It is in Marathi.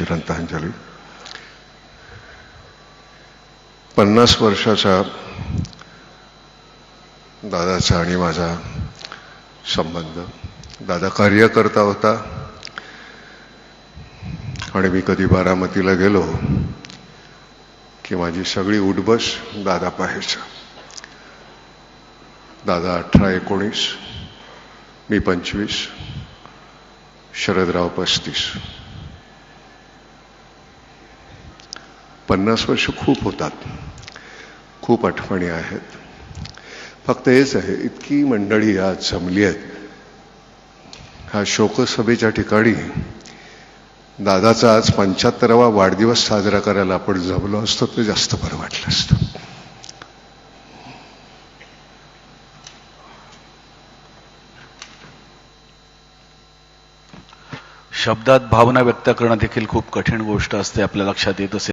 श्रद्धांजली. 50 वर्षाचा दादाचा आणि माझा संबंध. दादा कार्यकर्ता होता आणि मी कधी बारामतीला गेलो की माझी सगळी उठबस दादा पाहायचा. दादा 18-19, मी 25, शरदराव 35. 50 वर्ष खूप होतात, खूप आठवणी आहेत. फक्त हेच आहे, इतकी मंडळी आज जमली आहेत ह्या शोकसभेच्या ठिकाणी. दादाचा आज 75वा वाढदिवस साजरा करायला आपण जमलो असतो तर जास्त बरं वाटलं असतं. शब्दात भावना व्यक्त करणं देखील खूप कठीण गोष्ट असते, आपल्या लक्षात येत असेल.